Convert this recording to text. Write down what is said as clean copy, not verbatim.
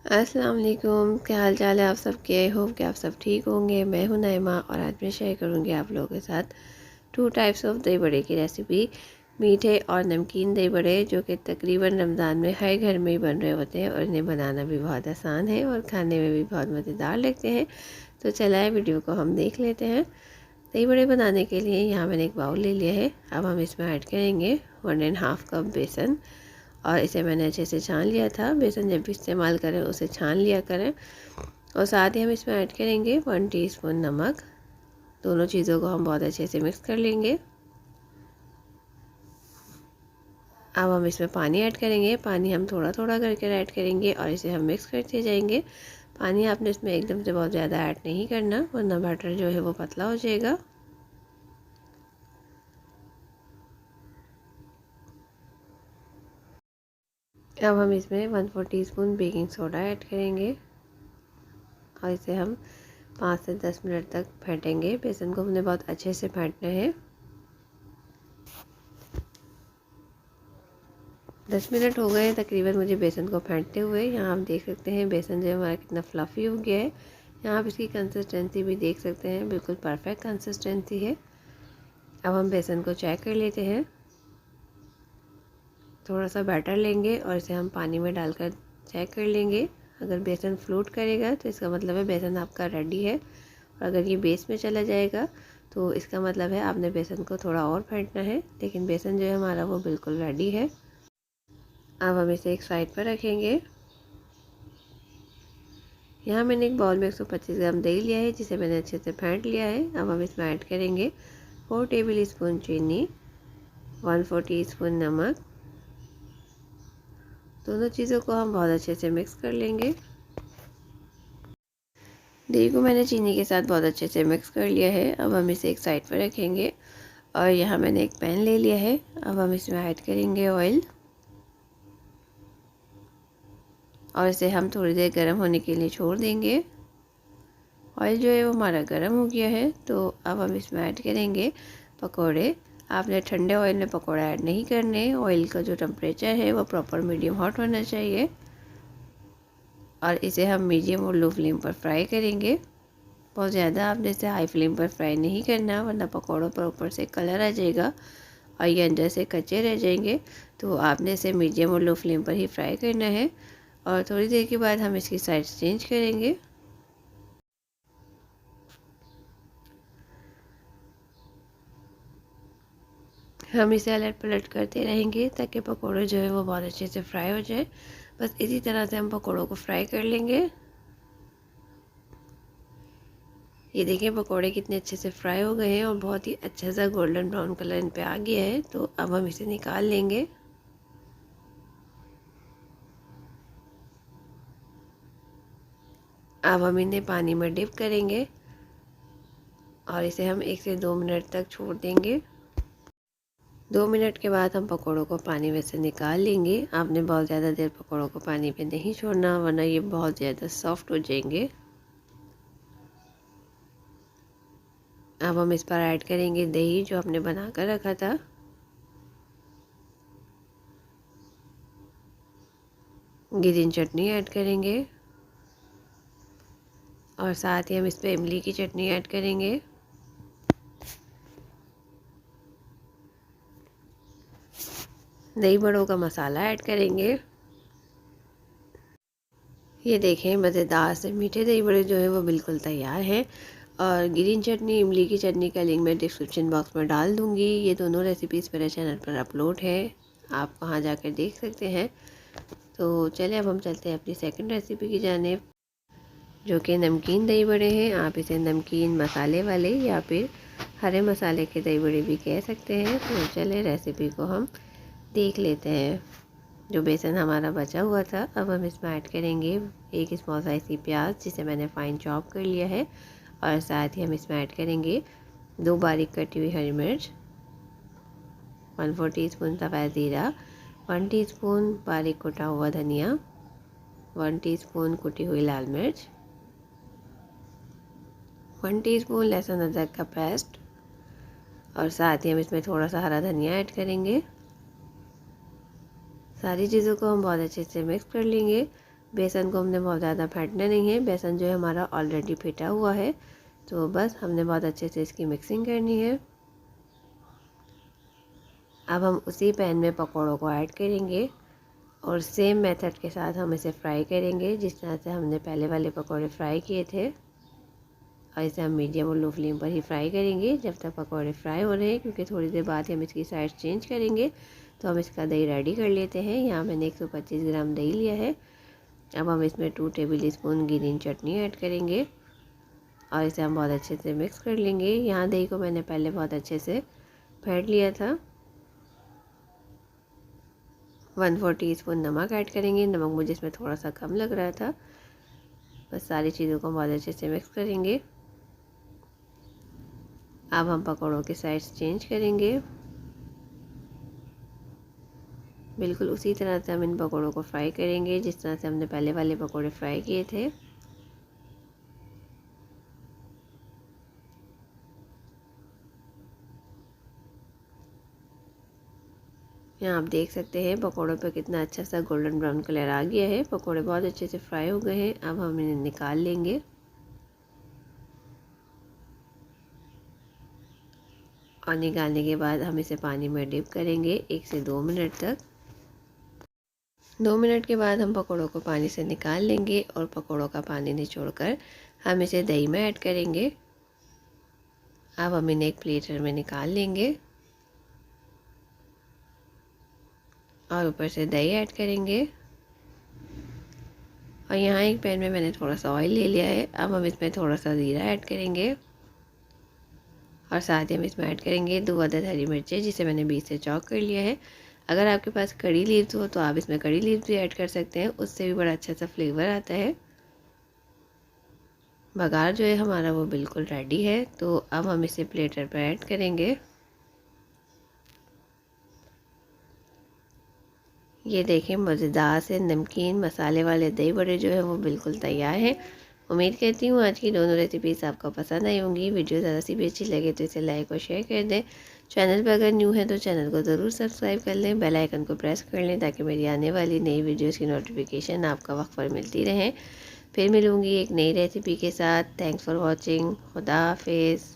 अस्सलाम वालेकुम। क्या हाल चाल है आप सबके। आई होप कि आप सब ठीक होंगे। मैं हूं नाइमा और आज मैं शेयर करूंगी आप लोगों के साथ 2 टाइप्स ऑफ दही बड़े की रेसिपी। मीठे और नमकीन दही बड़े जो कि तकरीबन रमज़ान में हर घर में ही बन रहे होते हैं और इन्हें बनाना भी बहुत आसान है और खाने में भी बहुत मज़ेदार लगते हैं। तो चलाएँ वीडियो को हम देख लेते हैं। दही बड़े बनाने के लिए यहाँ मैंने एक बाउल ले लिया है। अब हम इसमें ऐड करेंगे 1.5 कप बेसन और इसे मैंने अच्छे से छान लिया था। बेसन जब भी इस्तेमाल करें उसे छान लिया करें। और साथ ही हम इसमें ऐड करेंगे 1 टीस्पून नमक। दोनों चीज़ों को हम बहुत अच्छे से मिक्स कर लेंगे। अब हम इसमें पानी ऐड करेंगे। पानी हम थोड़ा थोड़ा करके ऐड करेंगे और इसे हम मिक्स करते जाएंगे। पानी आपने इसमें एकदम से बहुत ज़्यादा ऐड नहीं करना वरना बैटर जो है वो पतला हो जाएगा। अब हम इसमें 1/4 टीस्पून बेकिंग सोडा ऐड करेंगे और इसे हम 5 से 10 मिनट तक फेंटेंगे। बेसन को हमने बहुत अच्छे से फेंटना है। 10 मिनट हो गए हैं तकरीबन मुझे बेसन को फेंटते हुए। यहाँ आप देख सकते हैं बेसन जो हमारा कितना फ्लफ़ी हो गया है। यहाँ आप इसकी कंसिस्टेंसी भी देख सकते हैं, बिल्कुल परफेक्ट कंसिस्टेंसी है। अब हम बेसन को चेक कर लेते हैं। थोड़ा सा बैटर लेंगे और इसे हम पानी में डालकर चेक कर लेंगे। अगर बेसन फ्लोट करेगा तो इसका मतलब है बेसन आपका रेडी है और अगर ये बेस में चला जाएगा तो इसका मतलब है आपने बेसन को थोड़ा और फेंटना है। लेकिन बेसन जो है हमारा वो बिल्कुल रेडी है। अब हम इसे एक साइड पर रखेंगे। यहाँ मैंने एक बाउल में 125 ग्राम दही लिया है जिसे मैंने अच्छे से फेंट लिया है। अब हम इसमें ऐड करेंगे 4 टेबल स्पून चीनी, 1/4 टीस्पून नमक। दोनों चीज़ों को हम बहुत अच्छे से मिक्स कर लेंगे। दही को मैंने चीनी के साथ बहुत अच्छे से मिक्स कर लिया है। अब हम इसे एक साइड पर रखेंगे और यहाँ मैंने एक पैन ले लिया है। अब हम इसमें ऐड करेंगे ऑयल और इसे हम थोड़ी देर गर्म होने के लिए छोड़ देंगे। ऑयल जो है वो हमारा गर्म हो गया है तो अब हम इसमें ऐड करेंगे पकोड़े। आपने ठंडे ऑयल में पकोड़े ऐड नहीं करने। ऑयल का जो टेम्परेचर है वो प्रॉपर मीडियम हॉट होना चाहिए और इसे हम मीडियम और लो फ्लेम पर फ्राई करेंगे। बहुत ज़्यादा आपने इसे हाई फ्लेम पर फ्राई नहीं करना वरना पकौड़ों पर ऊपर से कलर आ जाएगा और ये अंदर से कच्चे रह जाएंगे। तो आपने इसे मीडियम और लो फ्लेम पर ही फ्राई करना है और थोड़ी देर के बाद हम इसकी साइड चेंज करेंगे। हम इसे अलट पलट करते रहेंगे ताकि पकौड़े जो है वो बहुत अच्छे से फ्राई हो जाए। बस इसी तरह से हम पकौड़ों को फ्राई कर लेंगे। ये देखिए पकौड़े कितने अच्छे से फ्राई हो गए हैं और बहुत ही अच्छा सा गोल्डन ब्राउन कलर इन पे आ गया है। तो अब हम इसे निकाल लेंगे। अब हम इन्हें पानी में डिप करेंगे और इसे हम 1 से 2 मिनट तक छोड़ देंगे। 2 मिनट के बाद हम पकौड़ों को पानी में से निकाल लेंगे। आपने बहुत ज़्यादा देर पकौड़ों को पानी में नहीं छोड़ना वरना ये बहुत ज़्यादा सॉफ्ट हो जाएंगे। अब हम इस पर ऐड करेंगे दही जो हमने बना कर रखा था। ग्रीन चटनी ऐड करेंगे और साथ ही हम इस पर इमली की चटनी ऐड करेंगे। दही बड़ों का मसाला ऐड करेंगे। ये देखें मज़ेदार से मीठे दही बड़े जो है वो बिल्कुल तैयार हैं। और ग्रीन चटनी इमली की चटनी का लिंक मैं डिस्क्रिप्शन बॉक्स में डाल दूँगी। ये दोनों रेसिपीज़ मेरे चैनल पर अपलोड है, आप वहाँ जाकर देख सकते हैं। तो चलिए अब हम चलते हैं अपनी सेकंड रेसिपी की जानिब जो कि नमकीन दही बड़े हैं। आप इसे नमकीन मसाले वाले या फिर हरे मसाले के दही बड़े भी कह सकते हैं। तो चलिए रेसिपी को हम देख लेते हैं। जो बेसन हमारा बचा हुआ था अब हम इसमें ऐड करेंगे एक स्मॉल साइज की प्याज जिसे मैंने फाइन चॉप कर लिया है और साथ ही हम इसमें ऐड करेंगे 2 बारीक कटी हुई हरी मिर्च, 1/4 टीस्पून सफ़ेद ज़ीरा, 1 टीस्पून बारीक कुटा हुआ धनिया, 1 टीस्पून कुटी हुई लाल मिर्च, 1 टीस्पून लहसुन अदरक का पेस्ट और साथ ही हम इसमें थोड़ा सा हरा धनिया ऐड करेंगे। सारी चीज़ों को हम बहुत अच्छे से मिक्स कर लेंगे। बेसन को हमने बहुत ज़्यादा फेंटना नहीं है, बेसन जो है हमारा ऑलरेडी फेंटा हुआ है। तो बस हमने बहुत अच्छे से इसकी मिक्सिंग करनी है। अब हम उसी पैन में पकौड़ों को ऐड करेंगे और सेम मेथड के साथ हम इसे फ्राई करेंगे जिस तरह से हमने पहले वाले पकौड़े फ्राई किए थे। और इसे हम मीडियम और लो फ्लेम पर ही फ्राई करेंगे जब तक पकौड़े फ्राई हो रहे हैं, क्योंकि थोड़ी देर बाद हम इसकी साइड चेंज करेंगे। तो हम इसका दही रेडी कर लेते हैं। यहाँ मैंने 125 ग्राम दही लिया है। अब हम इसमें 2 टेबल स्पून ग्रीन चटनी ऐड करेंगे और इसे हम बहुत अच्छे से मिक्स कर लेंगे। यहाँ दही को मैंने पहले बहुत अच्छे से फेंट लिया था। 1/4 टीस्पून नमक ऐड करेंगे। नमक मुझे इसमें थोड़ा सा कम लग रहा था। बस सारी चीज़ों को बहुत अच्छे से मिक्स करेंगे। अब हम पकौड़ों के साइड्स चेंज करेंगे। बिल्कुल उसी तरह से हम इन पकौड़ों को फ्राई करेंगे जिस तरह से हमने पहले वाले पकौड़े फ्राई किए थे। यहाँ आप देख सकते हैं पकौड़ों पे कितना अच्छा सा गोल्डन ब्राउन कलर आ गया है। पकौड़े बहुत अच्छे से फ्राई हो गए हैं। अब हम इन्हें निकाल लेंगे और निकालने के बाद हम इसे पानी में डिप करेंगे 1 से 2 मिनट तक। 2 मिनट के बाद हम पकौड़ों को पानी से निकाल लेंगे और पकौड़ों का पानी निचोड़कर हम इसे दही में ऐड करेंगे। अब हम इन्हें एक प्लेटर में निकाल लेंगे और ऊपर से दही ऐड करेंगे। और यहाँ एक पैन में मैंने थोड़ा सा ऑयल ले लिया है। अब हम इसमें थोड़ा सा ज़ीरा ऐड करेंगे और साथ ही हम इसमें ऐड करेंगे 2 अदद हरी मिर्चें जिसे मैंने बीच से चॉप कर लिया है। अगर आपके पास कड़ी लीव्स हो तो आप इसमें कड़ी लीव्स भी ऐड कर सकते हैं, उससे भी बड़ा अच्छा सा फ्लेवर आता है। बघार जो है हमारा वो बिल्कुल रेडी है। तो अब हम इसे प्लेटर पर ऐड करेंगे। ये देखें मज़ेदार से नमकीन मसाले वाले दही बड़े जो है वो बिल्कुल तैयार हैं। उम्मीद करती हूँ आज की दोनों रेसिपीज़ आपको पसंद आई होंगी। वीडियो ज़रा सी भी अच्छी लगे तो इसे लाइक और शेयर कर दें। चैनल पर अगर न्यू है तो चैनल को ज़रूर सब्सक्राइब कर लें, बेल आइकन को प्रेस कर लें ताकि मेरी आने वाली नई वीडियोज़ की नोटिफिकेशन आपका वक्त पर मिलती रहें। फिर मिलूँगी एक नई रेसिपी के साथ। Thanks for watching. खुदा हाफिज़।